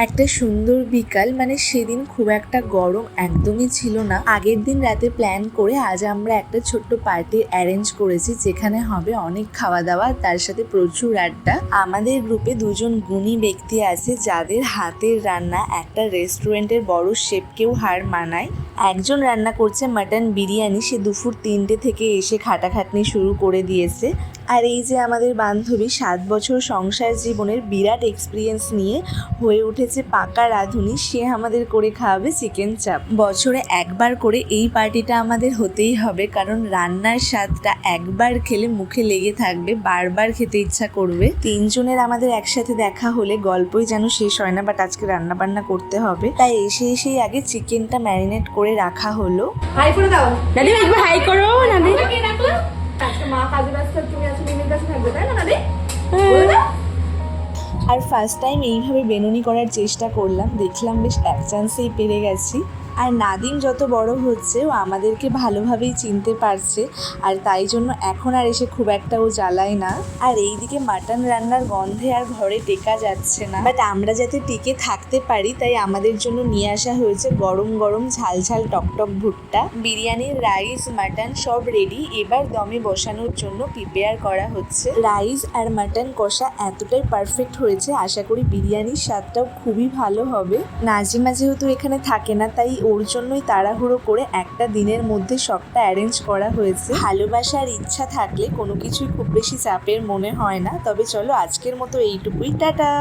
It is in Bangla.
একটা সুন্দর বিকাল, মানে সেদিন খুব একটা গরম একদমই ছিল না। আগের দিন রাতে প্ল্যান করে আজ আমরা একটা ছোট্ট পার্টি অ্যারেঞ্জ করেছি, যেখানে হবে অনেক খাওয়া দাওয়া, তার সাথে প্রচুর আড্ডা। আমাদের গ্রুপে দুজন গুণী ব্যক্তি আছে যাদের হাতের রান্না একটা রেস্টুরেন্টের বড় শেফকেও হার মানায়। একজন রান্না করছে মাটন বিরিয়ানি, সে দুপুর 3টে থেকে এসে খাটাখাটনি শুরু করে দিয়েছে। আর এই যে আমাদের বান্ধবী 7 বছর সংসার জীবনের বিরাট এক্সপিরিয়েন্স নিয়ে হয়ে উঠেছে পাকা রাঁধুনি, সে আমাদের করে খাওয়াবে চিকেন চাপ। বছরে একবার করে এই পার্টিটা আমাদের হতেই হবে, কারণ রান্নার স্বাদটা একবার খেলে মুখে লেগে থাকবে, বারবার খেতে ইচ্ছা করবে। 3 জনের আমাদের একসাথে দেখা হলে গল্পই যেন শেষ হয় না, বাট আজকে রান্না বান্না করতে হবে, তাই এসেই আগে চিকেনটা ম্যারিনেট করে রাখা হলো। হাই করে দাও দাদি, একবার হাই করো নাদি। আজকে মা কাজে ব্যস্ত, তুমি আজকে মিমির কাছে থাকবে, তাই না দাদি? আর ফার্স্ট টাইম এইভাবে বেনুনি করার চেষ্টা করলাম, দেখলাম বেশ এক চান্সেই পেরে গেছি। আর নাদিম যত বড় হচ্ছে ও আমাদেরকে ভালোভাবেই চিনতে পারছে, আর তাই জন্য এখন আর এসে খুব একটা ও জ্বালায় না। আর এইদিকে মাটন রান্নার গন্ধে আর ঘরে টেকা যাচ্ছে না, বাট আমরা যাতে টিকে থাকতে পারি তাই আমাদের জন্য নিয়ে আসা হয়েছে গরম গরম ঝাল ঝাল টকটক ভুট্টা। বিরিয়ানির রাইস মাটন সব রেডি, এবার দমে বসানোর জন্য প্রিপেয়ার করা হচ্ছে। রাইস আর মাটন কষা এতটাই পারফেক্ট হয়েছে, আশা করি বিরিয়ানির স্বাদটাও খুবই ভালো হবে। নাজিমা যেহেতু এখানে থাকে না, তাই ওর জন্যই তাড়াহুড়ো করে একটা দিনের মধ্যে সবটা অ্যারেঞ্জ করা হয়েছে। ভালোবাসার ইচ্ছা থাকলে কোনো কিছুই খুব বেশি চাপের মনে হয় না। তবে চলো আজকের মতো এইটুকুই, টাটা।